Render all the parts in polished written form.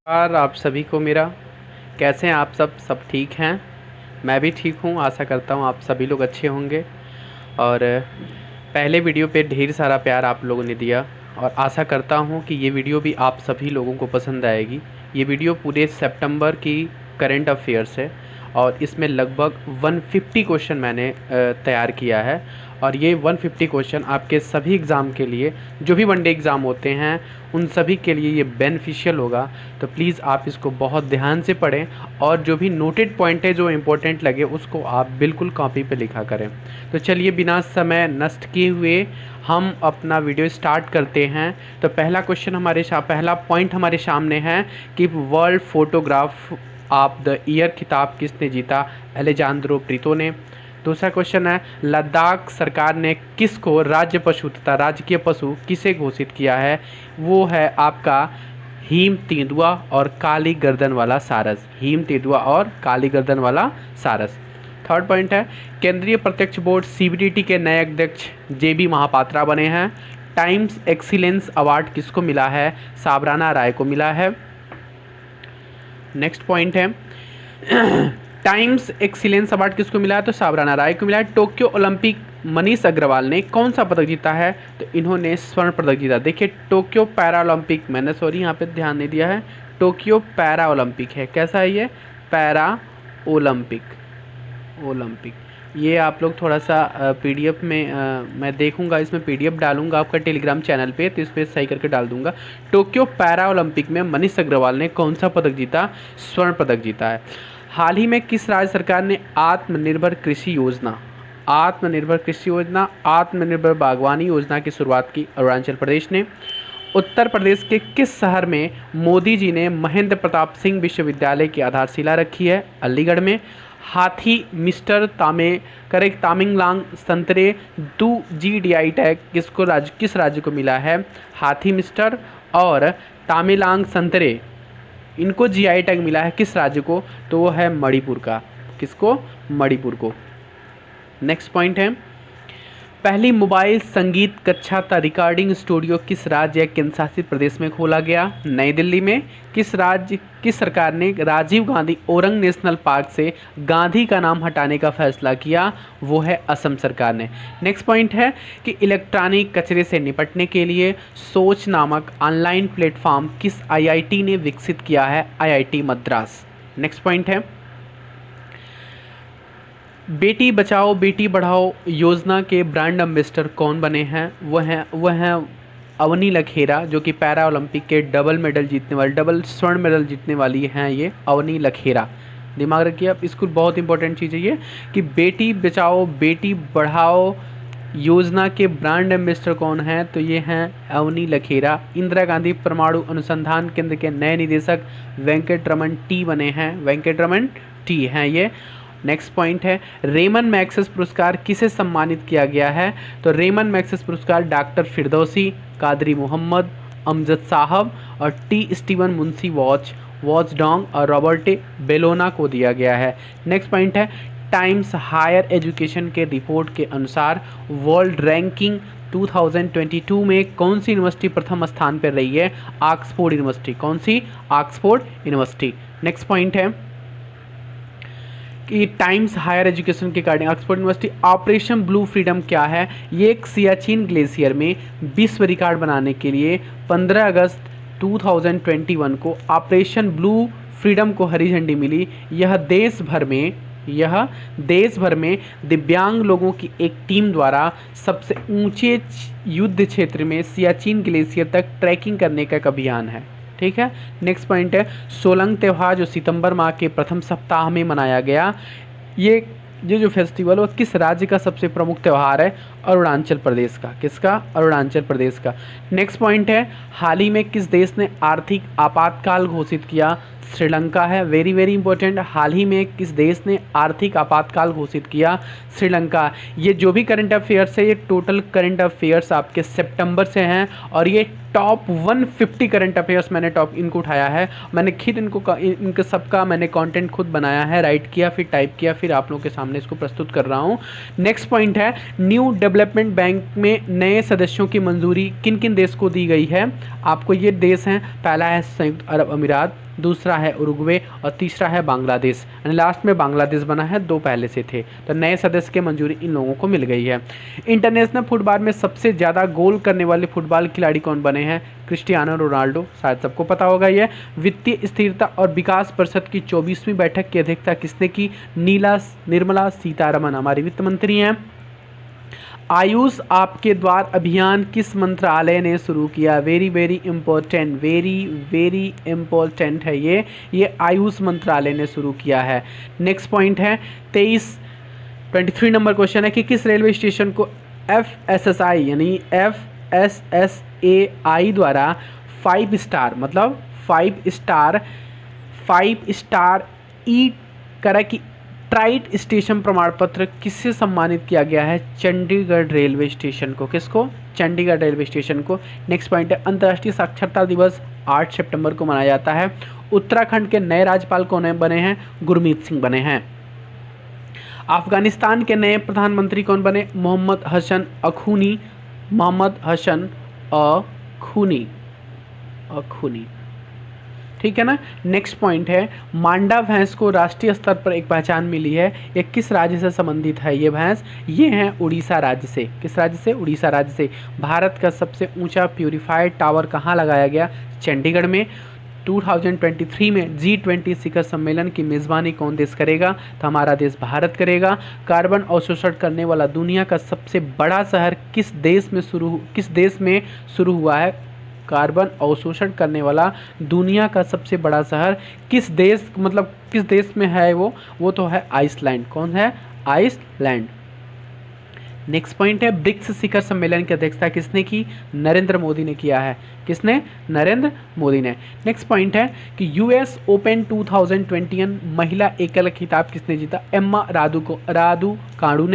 नमस्कार आप सभी को मेरा। कैसे हैं आप सब ठीक हैं? मैं भी ठीक हूँ। आशा करता हूँ आप सभी लोग अच्छे होंगे। और पहले वीडियो पे ढेर सारा प्यार आप लोगों ने दिया और आशा करता हूँ कि ये वीडियो भी आप सभी लोगों को पसंद आएगी। ये वीडियो पूरे सितंबर की करंट अफेयर्स है और इसमें लगभग 150 क्वेश्चन मैंने तैयार किया है। और ये 150 क्वेश्चन आपके सभी एग्ज़ाम के लिए, जो भी वनडे एग्ज़ाम होते हैं उन सभी के लिए ये बेनिफिशियल होगा। तो प्लीज़ आप इसको बहुत ध्यान से पढ़ें और जो भी नोटेड पॉइंट है जो इम्पोर्टेंट लगे उसको आप बिल्कुल कॉपी पे लिखा करें। तो चलिए बिना समय नष्ट किए हुए हम अपना वीडियो स्टार्ट करते हैं। तो पहला पॉइंट हमारे सामने है कि world photograph of the year खिताब किसने जीता? अलेजांद्रो प्रीतो ने। दूसरा क्वेश्चन है, लद्दाख सरकार ने किसको राज्य पशु तथा राजकीय पशु किसे घोषित किया है? वो है आपका हिम तेंदुआ और काली गर्दन वाला सारस। हिम तेंदुआ और काली गर्दन वाला सारस। थर्ड पॉइंट है, केंद्रीय प्रत्यक्ष बोर्ड सीबीडीटी के नए अध्यक्ष जेबी महापात्रा बने हैं। टाइम्स एक्सीलेंस अवार्ड किसको मिला है? साबराना राय को मिला है। नेक्स्ट पॉइंट है, टाइम्स एक्सीलेंस अवार्ड किसको मिला है? तो साबराना राय को मिला है। टोक्यो ओलंपिक मनीष अग्रवाल ने कौन सा पदक जीता है? तो इन्होंने स्वर्ण पदक जीता। देखिए टोक्यो पैरा ओलंपिक, मैंने यहाँ पे ध्यान नहीं दिया है, टोक्यो पैरा ओलंपिक है। कैसा है ये? Para Olympic. ये आप लोग थोड़ा सा पीडीएफ में मैं देखूंगा, इसमें पीडीएफ डालूंगा आपका टेलीग्राम चैनल पे, तो इस पर सही करके डाल दूंगा। टोक्यो पैरा ओलंपिक में मनीष अग्रवाल ने कौन सा पदक जीता? स्वर्ण पदक जीता है। हाल ही में किस राज्य सरकार ने आत्मनिर्भर कृषि योजना, आत्मनिर्भर बागवानी योजना की शुरुआत की? अरुणाचल प्रदेश ने। उत्तर प्रदेश के किस शहर में मोदी जी ने महेंद्र प्रताप सिंह विश्वविद्यालय की आधारशिला रखी है? अलीगढ़ में। हाथी मिस्टर तामेंगलांग संतरे 2 GDI टैग किस राज्य को मिला है? हाथी मिस्टर और तामेंगलांग संतरे, इनको GI टैग मिला है किस राज्य को? तो वो है मणिपुर का। किसको? मणिपुर को। नेक्स्ट पॉइंट है, पहली मोबाइल संगीत कक्षा का रिकॉर्डिंग स्टूडियो किस राज्य या केंद्र शासित प्रदेश में खोला गया? नई दिल्ली में। किस सरकार ने राजीव गांधी ओरंग नेशनल पार्क से गांधी का नाम हटाने का फैसला किया? वो है असम सरकार ने। नेक्स्ट पॉइंट है कि इलेक्ट्रॉनिक कचरे से निपटने के लिए सोच नामक ऑनलाइन प्लेटफॉर्म किस IIT ने विकसित किया है? IIT मद्रास। नेक्स्ट पॉइंट है, बेटी बचाओ बेटी बढ़ाओ योजना के ब्रांड एम्बेसडर कौन बने हैं? वह हैं अवनी लखेरा, जो कि पैरा ओलंपिक के डबल स्वर्ण मेडल जीतने वाली हैं। ये अवनी लखेरा, दिमाग रखिए आप, इसको बहुत इंपॉर्टेंट चीज़ है ये कि बेटी बचाओ बेटी बढ़ाओ योजना के ब्रांड एम्बेसडर कौन हैं? तो ये हैं अवनी लखेरा। इंदिरा गांधी परमाणु अनुसंधान केंद्र के नए निदेशक वेंकटरमन टी बने हैं। वेंकटरमन टी हैं ये। नेक्स्ट पॉइंट है, रेमन मैग्सेस पुरस्कार किसे सम्मानित किया गया है? तो रेमन मैग्सेस पुरस्कार डॉक्टर फिरदौसी, कादरी मोहम्मद, अमजद साहब और टी स्टीवन मुंशी वॉचडॉन्ग और रॉबर्ट बेलोना को दिया गया है। नेक्स्ट पॉइंट है, टाइम्स हायर एजुकेशन के रिपोर्ट के अनुसार वर्ल्ड रैंकिंग 2022 में कौन सी यूनिवर्सिटी प्रथम स्थान पर रही है? Oxford University. कौन सी? Oxford University. नेक्स्ट पॉइंट है कि टाइम्स हायर एजुकेशन के according Oxford University Operation Blue Freedom क्या है? ये एक सियाचिन ग्लेशियर में विश्व रिकॉर्ड बनाने के लिए 15 अगस्त 2021 को ऑपरेशन ब्लू फ्रीडम को हरी झंडी मिली। यह देश भर में दिव्यांग लोगों की एक टीम द्वारा सबसे ऊंचे युद्ध क्षेत्र में सियाचिन ग्लेशियर तक ट्रैकिंग करने का एक अभियान है। ठीक है। नेक्स्ट पॉइंट है, सोलंग त्यौहार जो सितंबर माह के प्रथम सप्ताह में मनाया गया, ये जो फेस्टिवल वो किस राज्य का सबसे प्रमुख त्यौहार है? अरुणाचल प्रदेश का। किसका? अरुणाचल प्रदेश का। नेक्स्ट पॉइंट है, हाल ही में किस देश ने आर्थिक आपातकाल घोषित किया? श्रीलंका है। वेरी वेरी इंपॉर्टेंट, हाल ही में किस देश ने आर्थिक आपातकाल घोषित किया? श्रीलंका। ये जो भी करंट अफेयर्स है ये टोटल करंट अफेयर्स आपके सितंबर से हैं और ये टॉप 150 करंट अफेयर्स मैंने इनको उठाया है। मैंने खुद इनके सबका मैंने कंटेंट खुद बनाया है, राइट किया, फिर टाइप किया, फिर आप लोगों के सामने इसको प्रस्तुत कर रहा हूँ। नेक्स्ट पॉइंट है, न्यू डेवलपमेंट बैंक में नए सदस्यों की मंजूरी किन किन देश को दी गई है? आपको ये देश हैं, पहला है संयुक्त अरब अमीरात, दूसरा है उरुग्वे और तीसरा है बांग्लादेश। यानी लास्ट में बांग्लादेश बना है, दो पहले से थे। तो नए सदस्य की मंजूरी इन लोगों को मिल गई है। इंटरनेशनल फुटबॉल में सबसे ज़्यादा गोल करने वाले फुटबॉल खिलाड़ी कौन बने हैं? क्रिस्टियानो रोनाल्डो, शायद सबको पता होगा ये। वित्तीय स्थिरता और विकास परिषद की 24वीं बैठक की अध्यक्षता किसने की? निर्मला सीतारमण हमारी वित्त मंत्री हैं। आयुष आपके द्वार अभियान किस मंत्रालय ने शुरू किया? Very very important, very very important है ये आयुष मंत्रालय ने शुरू किया है। नेक्स्ट पॉइंट है 23 नंबर क्वेश्चन है कि किस रेलवे स्टेशन को FSSAI यानी FSSAI द्वारा 5 स्टार मतलब 5 स्टार ई करा की ट्राइट स्टेशन प्रमाण पत्र किससे सम्मानित किया गया है? चंडीगढ़ रेलवे स्टेशन को। किसको? चंडीगढ़ रेलवे स्टेशन को। नेक्स्ट पॉइंट है अंतर्राष्ट्रीय साक्षरता दिवस 8 सितंबर को मनाया जाता है। उत्तराखंड के नए राज्यपाल कौन बने हैं? गुरमीत सिंह बने हैं। अफगानिस्तान के नए प्रधानमंत्री कौन बने? मोहम्मद हसन अखूनी। ठीक है ना। नेक्स्ट पॉइंट है मांडा भैंस को राष्ट्रीय स्तर पर एक पहचान मिली है, ये किस राज्य से संबंधित है ये भैंस? ये है उड़ीसा राज्य से। किस राज्य से? उड़ीसा राज्य से। भारत का सबसे ऊंचा प्यूरिफाइड टावर कहाँ लगाया गया? चंडीगढ़ में। 2023 में G20 शिखर सम्मेलन की मेज़बानी कौन देश करेगा? तो हमारा देश भारत करेगा। कार्बन अवशोषण करने वाला दुनिया का सबसे बड़ा शहर किस देश में शुरू हुआ है? कार्बन अवशोषण करने वाला दुनिया का सबसे बड़ा शहर किस देश में है? वो तो है आइसलैंड। कौन है? आइसलैंड। नेक्स्ट पॉइंट है ब्रिक्स शिखर सम्मेलन की अध्यक्षता किसने की? नरेंद्र मोदी ने किया है। किसने? नरेंद्र मोदी ने। नेक्स्ट पॉइंट है कि US ओपन 2021 महिला एकल खिताब किसने जीता? एम्मा रादू कांडू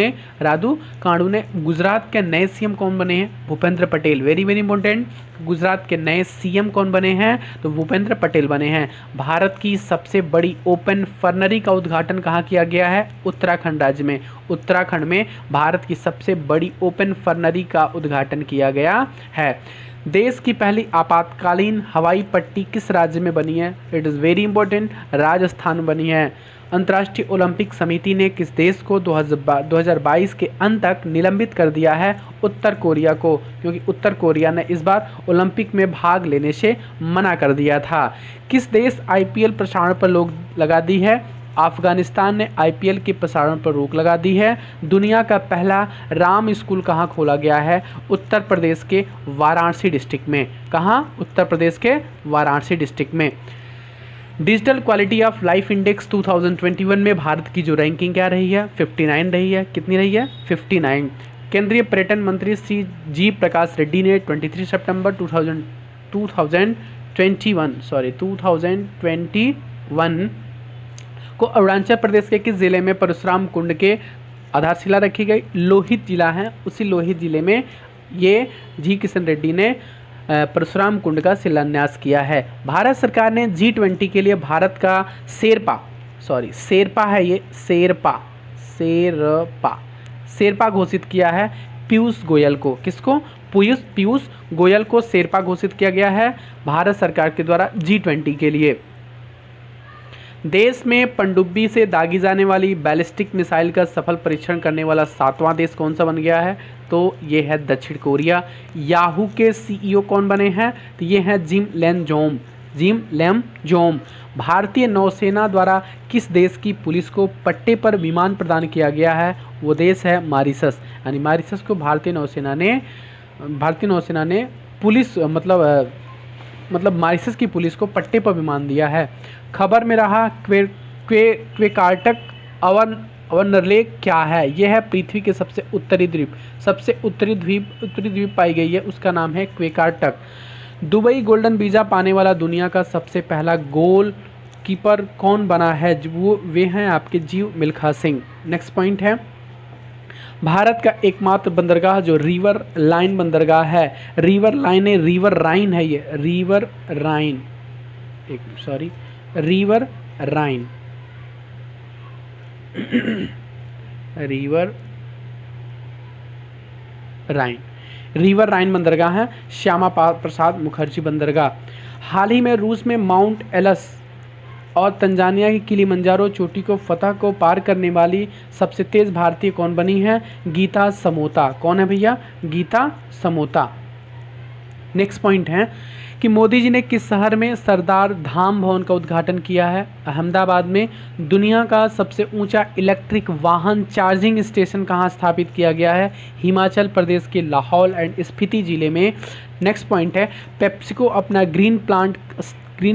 ने। गुजरात के नए CM कौन बने हैं? Bhupendra Patel. Very very important. Gujarat के नए CM कौन बने हैं? तो भूपेंद्र पटेल बने हैं। भारत की सबसे बड़ी ओपन फर्नरी का उद्घाटन कहाँ किया गया है? उत्तराखंड राज्य में। उत्तराखंड में भारत की सबसे बड़ी ओपन फर्नरी का उद्घाटन किया गया है। देश की पहली आपातकालीन हवाई पट्टी किस राज्य में बनी है? It is very important, Rajasthan में बनी है। अंतर्राष्ट्रीय ओलंपिक समिति ने किस देश को 2022 के अंत तक निलंबित कर दिया है? उत्तर कोरिया को, क्योंकि उत्तर कोरिया ने इस बार ओलंपिक में भाग लेने से मना कर दिया था। किस देश IPL प्रसारण पर रोक लगा दी है? अफगानिस्तान ने IPL के प्रसारण पर रोक लगा दी है। दुनिया का पहला राम स्कूल कहाँ खोला गया है? उत्तर प्रदेश के वाराणसी डिस्ट्रिक्ट में। कहाँ? उत्तर प्रदेश के वाराणसी डिस्ट्रिक्ट में। Digital quality of life index 2021 में भारत की जो रैंकिंग क्या रही है? 59 रही है। कितनी रही है? 59। केंद्रीय पर्यटन मंत्री श्री जी प्रकाश रेड्डी ने 23 सितंबर 2021 को अरुणाचल प्रदेश के किस जिले में परशुराम कुंड के आधारशिला रखी गई? लोहित जिला है, उसी लोहित जिले में ये जी किशन रेड्डी ने परशुराम कुंड का शिलान्यास किया है। भारत सरकार ने G20 के लिए भारत का शेरपा घोषित किया है पीयूष गोयल को। किसको? पीयूष गोयल को शेरपा घोषित किया गया है भारत सरकार के द्वारा G20 के लिए। देश में पनडुब्बी से दागी जाने वाली बैलिस्टिक मिसाइल का सफल परीक्षण करने वाला 7वां देश कौन सा बन गया है? तो ये है दक्षिण कोरिया। याहू के CEO कौन बने हैं? तो ये हैं जिम लेम जोम। भारतीय नौसेना द्वारा किस देश की पुलिस को पट्टे पर विमान प्रदान किया गया है? वो देश है मॉरिशस। यानी मॉरिशस को भारतीय नौसेना ने पुलिस मतलब मॉरिशस की पुलिस को पट्टे पर विमान दिया है। खबर में रहा क्वेकार्टक अवनरलेक क्या है? यह है पृथ्वी के सबसे उत्तरी द्वीप पाई गई है, उसका नाम है क्वेकार्टक। दुबई गोल्डन वीज़ा पाने वाला दुनिया का सबसे पहला गोल कीपर कौन बना है? वे हैं आपके जीव मिल्खा सिंह। नेक्स्ट पॉइंट है भारत का एकमात्र बंदरगाह जो रिवर लाइन बंदरगाह है, रिवर राइन है ये, रिवर राइन। राइन। रिवर राइन बंदरगाह है श्यामा प्रसाद मुखर्जी बंदरगाह। हाल ही में रूस में माउंट एलस और तंजानिया की किलिमंजारो चोटी को फतह को पार करने वाली सबसे तेज भारतीय कौन बनी है? गीता समोता। कौन है भैया? गीता समोता। नेक्स्ट पॉइंट है कि मोदी जी ने किस शहर में सरदार धाम भवन का उद्घाटन किया है? अहमदाबाद में। दुनिया का सबसे ऊंचा इलेक्ट्रिक वाहन चार्जिंग स्टेशन कहाँ स्थापित किया गया है? हिमाचल प्रदेश के लाहौल एंड स्पीति जिले में। नेक्स्ट पॉइंट है पेप्सिको अपना ग्रीन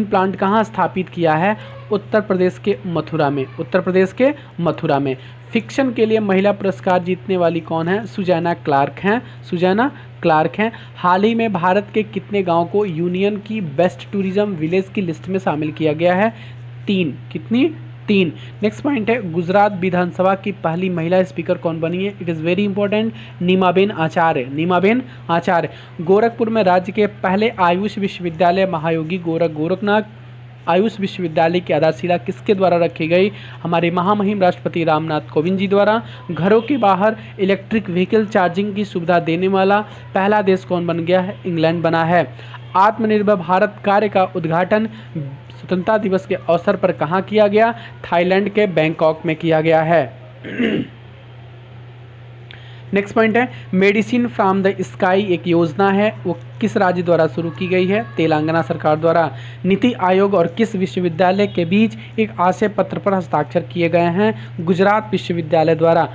प्लांट कहाँ स्थापित किया है? उत्तर प्रदेश के मथुरा में। उत्तर प्रदेश के मथुरा में। फिक्शन के लिए महिला पुरस्कार जीतने वाली कौन है? सुजैना क्लार्क हैं। सुजैना क्लार्क हैं। हाल ही में भारत के कितने गांव को यूनियन की बेस्ट टूरिज्म विलेज की लिस्ट में शामिल किया गया है? 3। कितनी? 3। नेक्स्ट पॉइंट है गुजरात विधानसभा की पहली महिला स्पीकर कौन बनी है? It is very important, Nimaben Acharya. Nimaben Acharya. Gorakhpur में राज्य के पहले आयुष विश्वविद्यालय महायोगी गोरखनाथ आयुष विश्वविद्यालय की आधारशिला किसके द्वारा रखी गई? हमारे महामहिम राष्ट्रपति रामनाथ कोविंद जी द्वारा। घरों के बाहर इलेक्ट्रिक व्हीकल चार्जिंग की सुविधा देने वाला पहला देश कौन बन गया है? इंग्लैंड बना है। आत्मनिर्भर भारत कार्य का उद्घाटन स्वतंत्रता दिवस के अवसर पर कहाँ किया गया? थाईलैंड के बैंकॉक में किया गया है। नेक्स्ट पॉइंट है मेडिसिन फ्रॉम द स्काई एक योजना है, वो किस राज्य द्वारा शुरू की गई है? तेलंगाना सरकार द्वारा। नीति आयोग और किस विश्वविद्यालय के बीच एक आशय पत्र पर हस्ताक्षर किए गए हैं? गुजरात विश्वविद्यालय द्वारा।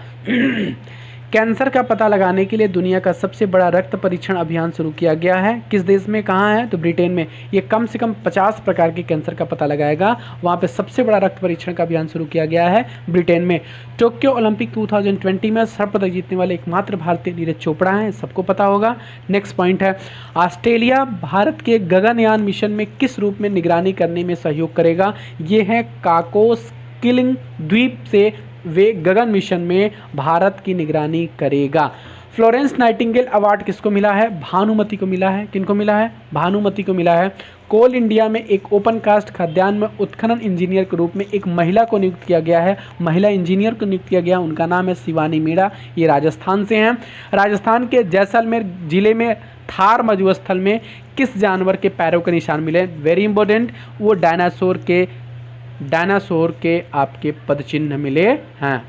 कैंसर का पता लगाने के लिए दुनिया का सबसे बड़ा रक्त परीक्षण अभियान शुरू किया गया है। किस देश में? कहाँ है? तो ब्रिटेन में। ये कम से कम 50 प्रकार के कैंसर का पता लगाएगा। वहाँ पे सबसे बड़ा रक्त परीक्षण का अभियान शुरू किया गया है ब्रिटेन में। टोक्यो ओलंपिक 2020 में स्वर्ण पदक जीतने वाले एकमात्र भारतीय नीरज चोपड़ा हैं, सबको पता होगा। नेक्स्ट पॉइंट है ऑस्ट्रेलिया भारत के गगनयान मिशन में किस रूप में निगरानी करने में सहयोग करेगा? ये है काकोस किलिंग द्वीप से वे गगन मिशन में भारत की निगरानी करेगा। फ्लोरेंस नाइटिंगेल अवार्ड किसको मिला है? भानुमति को मिला है। किनको मिला है? भानुमति को मिला है। कोल इंडिया में एक ओपन कास्ट खाद्यान्न में उत्खनन इंजीनियर के रूप में एक महिला को नियुक्त किया गया है। महिला इंजीनियर को नियुक्त किया गया, उनका नाम है शिवानी मीणा। ये राजस्थान से हैं। राजस्थान के जैसलमेर जिले में थार मरुस्थल में किस जानवर के पैरों के निशान मिले? वेरी इंपॉर्टेंट, वो डायनासोर के आपके पदचिन्ह मिले हैं।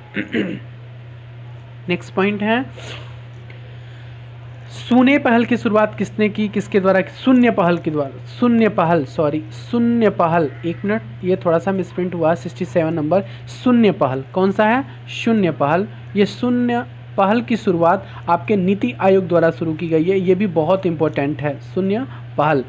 नेक्स्ट पॉइंट है शून्य पहल की शुरुआत किसने की? किसके द्वारा? शून्य पहल के द्वारा। शून्य पहल, एक मिनट, ये थोड़ा सा मिसप्रिंट हुआ, 67 नंबर। शून्य पहल कौन सा है? शून्य पहल। ये शून्य पहल की शुरुआत आपके नीति आयोग द्वारा शुरू की गई है। ये भी बहुत इंपॉर्टेंट है, शून्य पहल।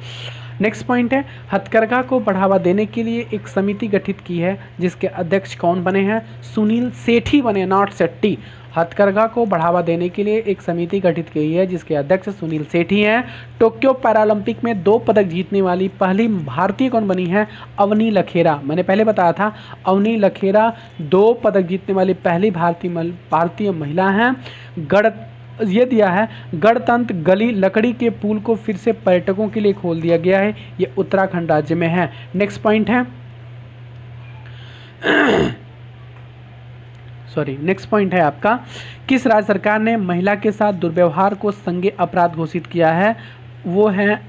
नेक्स्ट पॉइंट है हथकरघा को बढ़ावा देने के लिए एक समिति गठित की है, जिसके अध्यक्ष कौन बने हैं? सुनील सेठी बने, नॉट शेट्टी। हथकरघा को बढ़ावा देने के लिए एक समिति गठित की है, जिसके अध्यक्ष सुनील सेठी हैं। टोक्यो पैरालंपिक में 2 पदक जीतने वाली पहली भारतीय कौन बनी है? अवनी लखेरा। मैंने पहले बताया था, अवनी लखेरा 2 पदक जीतने वाली पहली भारतीय महिला हैं। ये दिया है गणतंत्र गली लकड़ी के पुल को फिर से पर्यटकों के लिए खोल दिया गया है। ये उत्तराखंड राज्य में है। नेक्स्ट पॉइंट है नेक्स्ट पॉइंट है आपका किस राज्य सरकार ने महिला के साथ दुर्व्यवहार को संज्ञेय अपराध घोषित किया है? वो है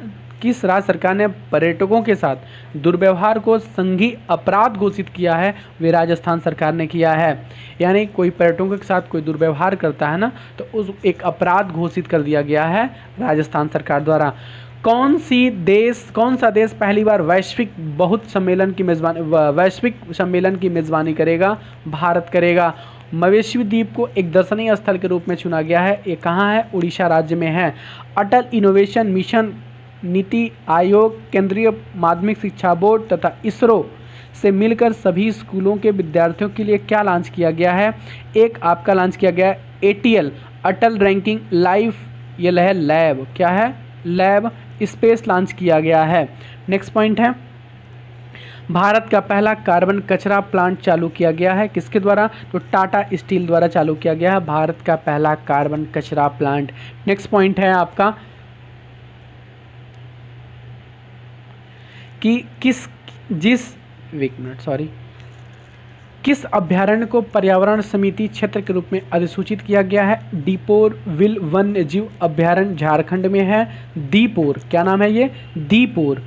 किस राज्य सरकार ने पर्यटकों के साथ दुर्व्यवहार को संज्ञेय अपराध घोषित किया है? वे राजस्थान सरकार ने किया है। यानी कोई पर्यटकों के साथ कोई दुर्व्यवहार करता है ना, तो उस एक अपराध घोषित कर दिया गया है राजस्थान सरकार द्वारा। कौन सा देश पहली बार वैश्विक सम्मेलन की मेज़बानी करेगा? भारत करेगा। मवेशी द्वीप को एक दर्शनीय स्थल के रूप में चुना गया है। ये कहाँ है? उड़ीसा राज्य में है। अटल इनोवेशन मिशन नीति आयोग, केंद्रीय माध्यमिक शिक्षा बोर्ड तथा इसरो से मिलकर सभी स्कूलों के विद्यार्थियों के लिए क्या लॉन्च किया गया है? एक आपका लॉन्च किया गया है ATL अटल रैंकिंग लाइफ, ये है लैब, क्या है? लैब स्पेस लॉन्च किया गया है। नेक्स्ट पॉइंट है भारत का पहला कार्बन कचरा प्लांट चालू किया गया है, किसके द्वारा? तो टाटा स्टील द्वारा चालू किया गया है भारत का पहला कार्बन कचरा प्लांट। नेक्स्ट पॉइंट है आपका कि किस अभ्यारण्य को पर्यावरण समिति क्षेत्र के रूप में अधिसूचित किया गया है? दीपोर विल वन्य जीव अभ्यारण्य झारखंड में है। दीपोर, क्या नाम है ये? दीपोर।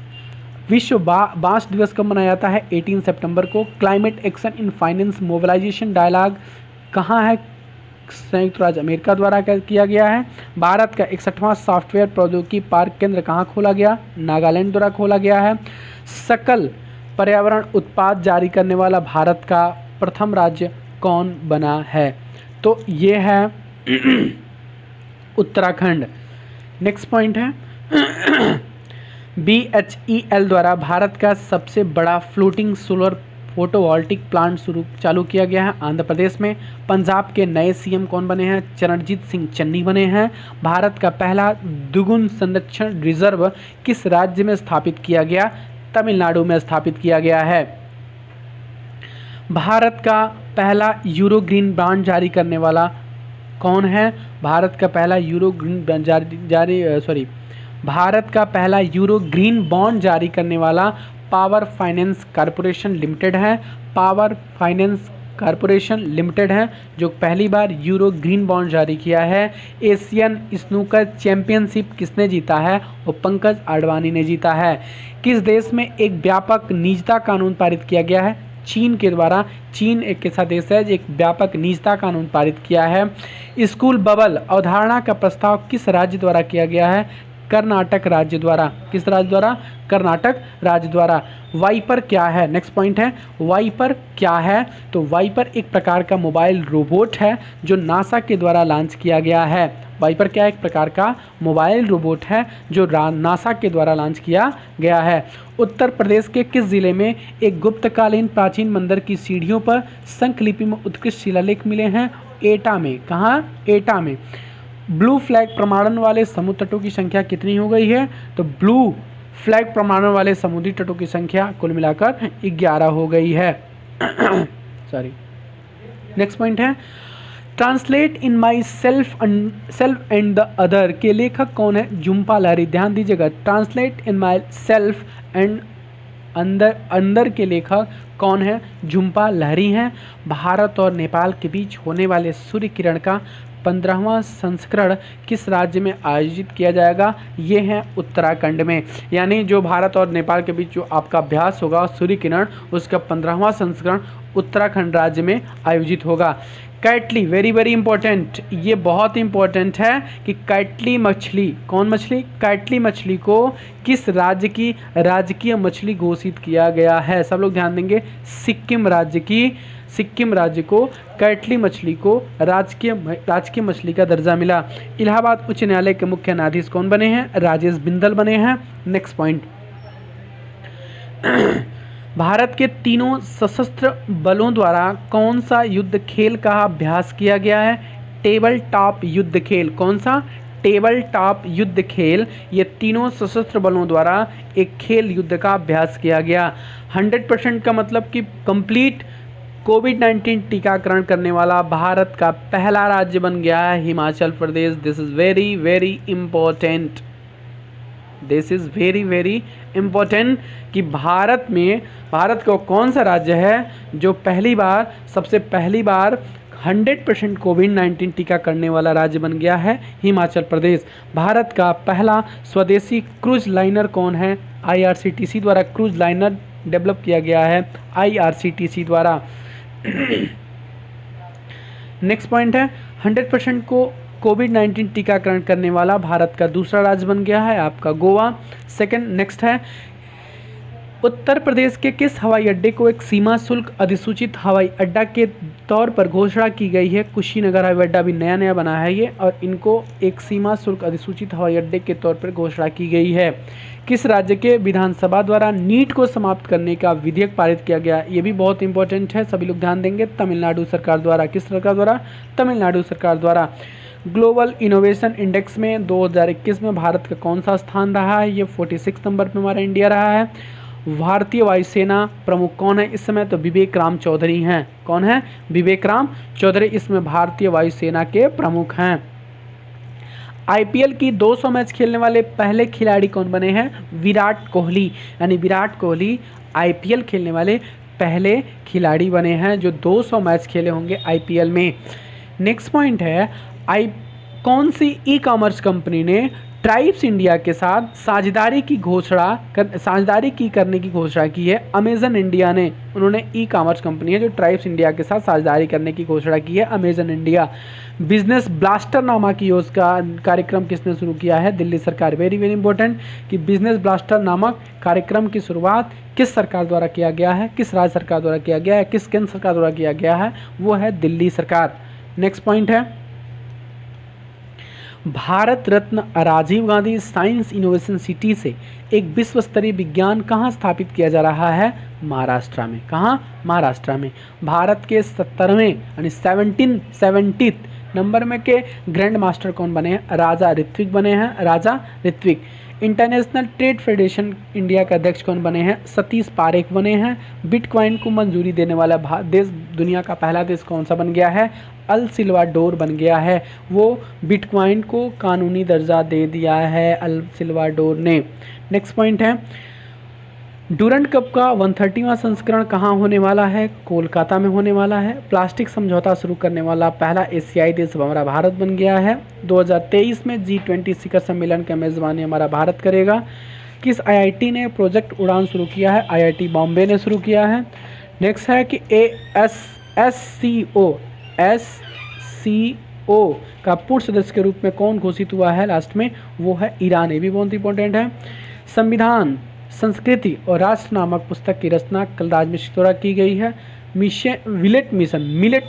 विश्व बांस दिवस कब मनाया जाता है? 18 सितंबर को। Climate action in finance mobilization dialogue कहाँ है? संयुक्त राज्य अमेरिका द्वारा किया गया है। भारत का 61वां सॉफ्टवेयर प्रौद्योगिकी पार्क केंद्र कहाँ खोला गया? नागालैंड द्वारा खोला गया है। सकल पर्यावरण उत्पाद जारी करने वाला भारत का प्रथम राज्य कौन बना है? तो ये है उत्तराखंड। नेक्स्ट पॉइंट है BHEL द्वारा भारत का सबसे बड़ा फ्लोटिंग सोलर फोटोवोल्टिक प्लांट चालू किया गया है आंध्र प्रदेश में। पंजाब के नए सीएम कौन बने हैं? चरणजीत सिंह चन्नी बने हैं। भारत का पहला दुगुन संरक्षण रिजर्व किस राज्य में स्थापित किया गया? तमिलनाडु में स्थापित किया गया है। भारत का पहला यूरो ग्रीन बॉन्ड जारी करने वाला कौन है? भारत का पहला भारत का पहला यूरो ग्रीन बॉन्ड जारी करने वाला पावर फाइनेंस कॉरपोरेशन लिमिटेड है। पावर फाइनेंस कॉरपोरेशन लिमिटेड है जो पहली बार यूरो ग्रीन बॉन्ड जारी किया है। एशियन स्नूकर चैंपियनशिप किसने जीता है? वो पंकज आडवाणी ने जीता है। किस देश में एक व्यापक निजता कानून पारित किया गया है? चीन के द्वारा। चीन एक ऐसा देश है जो एक व्यापक निजता कानून पारित किया है। स्कूल बबल अवधारणा का प्रस्ताव किस राज्य द्वारा किया गया है? कर्नाटक राज्य द्वारा। किस राज्य द्वारा? कर्नाटक राज्य द्वारा। वाइपर क्या है? नेक्स्ट पॉइंट है वाइपर क्या है? तो वाइपर एक प्रकार का मोबाइल रोबोट है जो नासा के द्वारा लॉन्च किया गया है। वाइपर क्या है? एक प्रकार का मोबाइल रोबोट है जो नासा के द्वारा लॉन्च किया गया है। उत्तर प्रदेश के किस जिले में एक गुप्तकालीन प्राचीन मंदिर की सीढ़ियों पर शंखलिपि में उत्कृष्ट शिलालेख मिले हैं? एटा में। कहाँ? एटा में। ब्लू फ्लैग प्रमाणन वाले समुद्र तटों की संख्या कितनी हो गई है? तो ब्लू फ्लैग प्रमाणन वाले समुद्री तटों की संख्या कुल मिलाकर 11 हो गई है। सॉरी। नेक्स्ट पॉइंट है translate in my self and the other के लेखक कौन है? झुंपा लाहिरी। ध्यान दीजिएगा, translate in my self and अंदर के लेखक कौन है? झुंपा लाहिरी हैं। भारत और नेपाल के बीच होने वाले सूर्य किरण का 15वां संस्करण किस राज्य में आयोजित किया जाएगा? ये है उत्तराखंड में। यानी जो भारत और नेपाल के बीच जो आपका अभ्यास होगा सूर्य किरण, उसका 15वां संस्करण उत्तराखंड राज्य में आयोजित होगा। कैटली, वेरी वेरी इंपॉर्टेंट, ये बहुत इंपॉर्टेंट है कि कैटली मछली, कौन मछली? कैटली मछली को किस राज्य की राजकीय मछली घोषित किया गया है? सब लोग ध्यान देंगे, सिक्किम राज्य को कैटली मछली को राजकीय मछली का दर्जा मिला। इलाहाबाद उच्च न्यायालय के मुख्य न्यायाधीश कौन बने हैं? राजेश बिंदल बने हैं। नेक्स्ट पॉइंट भारत के तीनों सशस्त्र बलों द्वारा कौन सा युद्ध खेल का अभ्यास किया गया है? टेबल टॉप युद्ध खेल। कौन सा? टेबल टॉप युद्ध खेल। ये तीनों सशस्त्र बलों द्वारा एक खेल युद्ध का अभ्यास किया गया। 100% का मतलब कि कंप्लीट कोविड-19 टीकाकरण करने वाला भारत का पहला राज्य बन गया है Himachal Pradesh. This is very very important, this is very very important कि भारत को कौन सा राज्य है जो सबसे पहली बार 100% कोविड-19 टीका करने वाला राज्य बन गया है? हिमाचल प्रदेश। भारत का पहला स्वदेशी क्रूज लाइनर कौन है? IRCTC द्वारा क्रूज लाइनर डेवलप किया गया है IRCTC द्वारा। नेक्स्ट पॉइंट है 100% को कोविड-19 टीकाकरण करने वाला भारत का दूसरा राज्य बन गया है आपका गोवा। सेकंड, नेक्स्ट है उत्तर प्रदेश के किस हवाई अड्डे को एक सीमा शुल्क अधिसूचित हवाई अड्डा के तौर पर घोषणा की गई है? कुशीनगर हवाई अड्डा भी नया बना है ये, और इनको एक सीमा शुल्क अधिसूचित हवाई अड्डे के तौर पर घोषणा की गई है। किस राज्य के विधानसभा द्वारा नीट को समाप्त करने का विधेयक पारित किया गया? ये भी बहुत इंपॉर्टेंट है, सभी लोग ध्यान देंगे। तमिलनाडु सरकार द्वारा। किस सरकार द्वारा? तमिलनाडु सरकार द्वारा। ग्लोबल इनोवेशन इंडेक्स में 2021 में भारत का कौन सा स्थान रहा है? ये 46 नंबर पर हमारा इंडिया रहा है। भारतीय वायुसेना प्रमुख कौन है इस समय? तो विवेक राम चौधरी हैं। कौन है? विवेक राम चौधरी इसमें भारतीय वायुसेना के प्रमुख हैं। IPL की 200 मैच खेलने वाले पहले खिलाड़ी कौन बने हैं? विराट कोहली। यानी विराट कोहली IPL खेलने वाले पहले खिलाड़ी बने हैं जो 200 मैच खेले होंगे आईपीएल में। नेक्स्ट पॉइंट है, कौन सी ई कॉमर्स कंपनी ने ट्राइब्स इंडिया के साथ साझेदारी करने की घोषणा की है? अमेजन इंडिया ने, उन्होंने ई कॉमर्स कंपनी है जो ट्राइब्स इंडिया के साथ साझेदारी करने की घोषणा की है, अमेजन इंडिया। बिजनेस ब्लास्टर नामक योजना कार्यक्रम किसने शुरू किया है? दिल्ली सरकार। वेरी वेरी इंपॉर्टेंट कि बिजनेस ब्लास्टर नामक कार्यक्रम की शुरुआत किस सरकार द्वारा किया गया है, किस राज्य सरकार द्वारा किया गया है, किस केंद्र सरकार द्वारा किया गया है? वो है दिल्ली सरकार। नेक्स्ट पॉइंट है, Bharat Ratna Rajiv Gandhi Science Innovation City से एक विश्व स्तरीय विज्ञान कहाँ स्थापित किया जा रहा है? महाराष्ट्र में। कहाँ? महाराष्ट्र में। भारत के 70वें यानी 70th नंबर में के ग्रैंड मास्टर कौन बने हैं? राजा ऋत्विक बने हैं, Raja Ritvik. International Trade Federation India के अध्यक्ष कौन बने हैं? सतीश पारेख बने हैं। बिटकॉइन को मंजूरी देने वाला देश, दुनिया का पहला देश कौन सा बन गया है? अल सिल्वाडोर बन गया है। वो बिटकॉइन को कानूनी दर्जा दे दिया है अल सिल्वाडोर ने। नेक्स्ट पॉइंट है, डूरंट कप का 130वां संस्करण कहाँ होने वाला है? कोलकाता में होने वाला है। प्लास्टिक समझौता शुरू करने वाला पहला एशियाई देश हमारा भारत बन गया है। 2023 में G20 शिखर सम्मेलन की मेज़बानी हमारा भारत करेगा। किस आईआईटी ने प्रोजेक्ट उड़ान शुरू किया है? आईआईटी बॉम्बे ने शुरू किया है। नेक्स्ट है कि SCO का पूर्व सदस्य के रूप में कौन घोषित हुआ है लास्ट में? वो है ईरान। ये भी बहुत इंपॉर्टेंट है। संविधान, संस्कृति और राष्ट्र नामक पुस्तक की रचना कलराज मिश्र द्वारा की गई है। मिलेट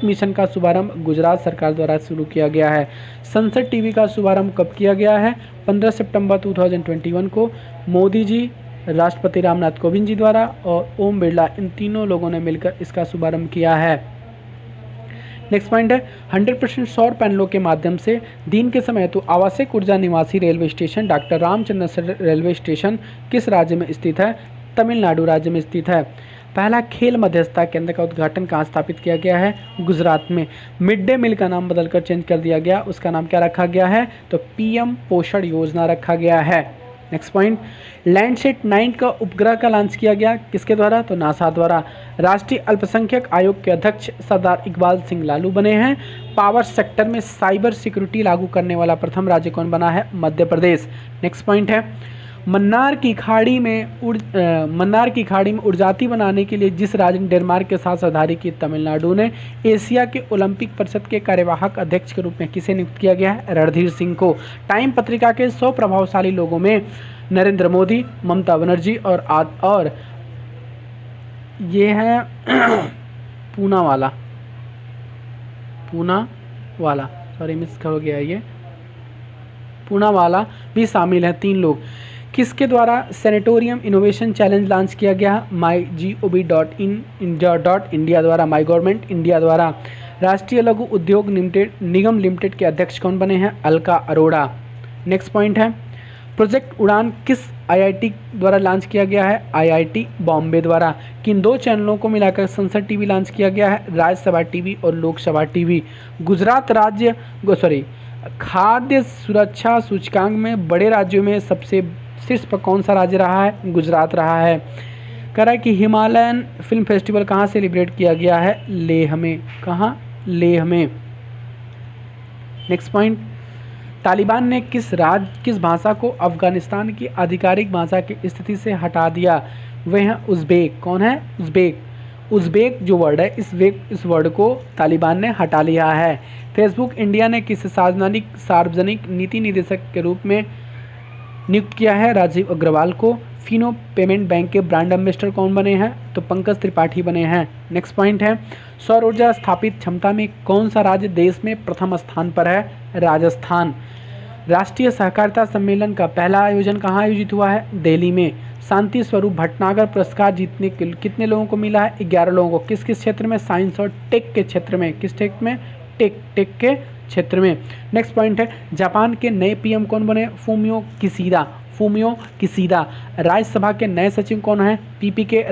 मिशन का शुभारंभ गुजरात सरकार द्वारा शुरू किया गया है। संसद टीवी का शुभारंभ कब किया गया है? 15 सितंबर 2021 को मोदी जी, राष्ट्रपति रामनाथ कोविंद जी द्वारा और ओम बिरला, इन तीनों लोगों ने मिलकर इसका शुभारंभ किया है। नेक्स्ट पॉइंट है, 100% सौर पैनलों के माध्यम से दिन के समय तो आवश्यक ऊर्जा निवासी railway station doctor Ramchandra railway station किस राज्य में स्थित है? तमिलनाडु राज्य में स्थित है। पहला खेल मध्यस्थता केंद्र का उद्घाटन कहाँ स्थापित किया गया है? गुजरात में। मिड डे मील का नाम बदलकर चेंज कर दिया गया, उसका नाम क्या रखा गया है? तो पीएम पोषण योजना रखा गया है। नेक्स्ट पॉइंट, लैंडसेट 9 का उपग्रह का लॉन्च किया गया किसके द्वारा? तो नासा द्वारा। राष्ट्रीय अल्पसंख्यक आयोग के अध्यक्ष सरदार इकबाल सिंह लालू बने हैं। पावर सेक्टर में साइबर सिक्योरिटी लागू करने वाला प्रथम राज्य कौन बना है? मध्य प्रदेश। नेक्स्ट पॉइंट है, मन्नार की खाड़ी में उड़जाती बनाने के लिए जिस राज्य ने डेनमार्क के साथ साझेदारी की? तमिलनाडु ने। एशिया के ओलंपिक परिषद के कार्यवाहक अध्यक्ष के रूप में किसे नियुक्त किया गया है? रणधीर सिंह को। टाइम पत्रिका के 100 प्रभावशाली लोगों में नरेंद्र मोदी, ममता बनर्जी और ये है पूना सॉरी मिस हो गया, ये पूना वाला भी शामिल है। 3 लोग। किसके द्वारा सेनेटोरियम इनोवेशन चैलेंज लॉन्च किया गया? MyGov.in द्वारा, माई गवर्नमेंट इंडिया द्वारा। राष्ट्रीय लघु उद्योग निगम लिमिटेड के अध्यक्ष कौन बने हैं? अलका अरोड़ा। नेक्स्ट पॉइंट है, प्रोजेक्ट उड़ान किस आईआईटी द्वारा लॉन्च किया गया है? आईआईटी बॉम्बे द्वारा। किन 2 चैनलों को मिलाकर संसद टीवी लॉन्च किया गया है? राज्यसभा टीवी और लोकसभा टीवी। खाद्य सुरक्षा सूचकांक में बड़े राज्यों में सबसे शीर्ष पर कौन सा राज्य रहा है? गुजरात रहा है। कह रहा है कि हिमालयन फिल्म फेस्टिवल कहाँ सेलिब्रेट किया गया है? लेह में। कहाँ? लेह में। नेक्स्ट पॉइंट, तालिबान ने किस भाषा को अफगानिस्तान की आधिकारिक भाषा की स्थिति से हटा दिया? वह है उज़्बेक। कौन है? उज़्बेक जो वर्ड है, इस वर्ड को तालिबान ने हटा लिया है। फेसबुक इंडिया ने किस सार्वजनिक नीति निदेशक के रूप में नियुक्त किया है? राजीव अग्रवाल को। फिनो पेमेंट बैंक के ब्रांड एम्बेसडर कौन बने हैं? तो पंकज त्रिपाठी बने हैं। नेक्स्ट पॉइंट है, सौर ऊर्जा स्थापित क्षमता में कौन सा राज्य देश में प्रथम स्थान पर है? राजस्थान। राष्ट्रीय सहकारिता सम्मेलन का पहला आयोजन कहाँ आयोजित हुआ है? दिल्ली में। शांति स्वरूप भटनागर पुरस्कार जीतने के कितने लोगों को मिला है? 11 लोगों को। किस किस क्षेत्र में? साइंस और टेक के क्षेत्र में। किस टेक में? टेक के क्षेत्र में। नेक्स्ट पॉइंट है, जापान के नए पीएम कौन बने? फूमियो किसीदा। राज्यसभा के नए सचिव कौन है? पीपी के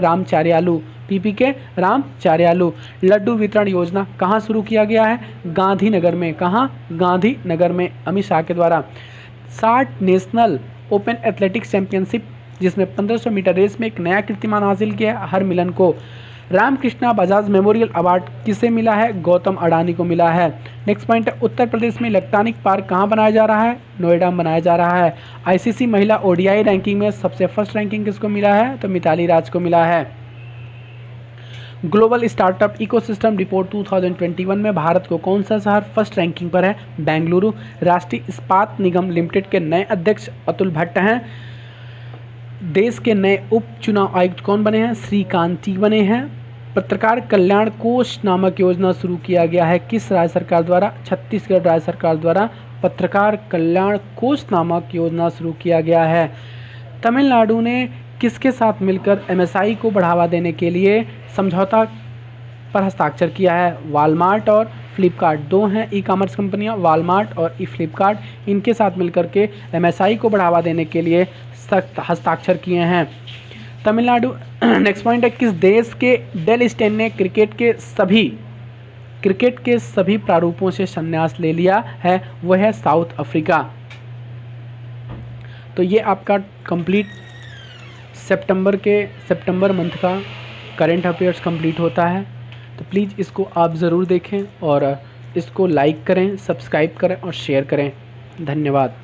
रामचार्यालू। लड्डू वितरण योजना कहाँ शुरू किया गया है? गांधीनगर में। कहाँ? गांधीनगर में, अमित शाह के द्वारा। 60 नेशनल ओपन एथलेटिक्स चैंपियनशिप जिसमें 1500 मीटर रेस में एक नया कीर्तिमान हासिल किया है हरमिलन को। रामकृष्णा बजाज मेमोरियल अवार्ड किसे मिला है? गौतम अडानी को मिला है। नेक्स्ट पॉइंट है, उत्तर प्रदेश में इलेक्ट्रॉनिक पार्क कहाँ बनाया जा रहा है? नोएडा में बनाया जा रहा है। आईसीसी महिला ओडीआई रैंकिंग में सबसे फर्स्ट रैंकिंग किसको मिला है? तो मिताली राज को मिला है। ग्लोबल स्टार्टअप इकोसिस्टम रिपोर्ट 2021 में भारत को कौन सा शहर फर्स्ट रैंकिंग पर है? बेंगलुरु। राष्ट्रीय इस्पात निगम लिमिटेड के नए अध्यक्ष अतुल भट्ट हैं। देश के नए उप चुनाव आयुक्त कौन बने हैं? श्रीकांती बने हैं। पत्रकार कल्याण कोष नामक योजना शुरू किया गया है किस राज्य सरकार द्वारा? छत्तीसगढ़ राज्य सरकार द्वारा पत्रकार कल्याण कोष नामक योजना शुरू किया गया है। तमिलनाडु ने किसके साथ मिलकर एमएसआई को बढ़ावा देने के लिए समझौता पर हस्ताक्षर किया है? वॉलमार्ट और फ्लिपकार्ट दो हैं ई कॉमर्स कंपनियां, वॉलमार्ट और फ्लिपकार्ट, इनके साथ मिलकर के एमएसआई को बढ़ावा देने के लिए हस्ताक्षर किए हैं। तमिलनाडु। नेक्स्ट पॉइंट है, किस देश के डेल स्टेन ने क्रिकेट के सभी प्रारूपों से संन्यास ले लिया है? वह है साउथ अफ्रीका। तो ये आपका कंप्लीट सितंबर मंथ का करंट अफेयर्स कंप्लीट होता है। तो प्लीज़ इसको आप ज़रूर देखें और इसको लाइक करें, सब्सक्राइब करें और शेयर करें। धन्यवाद।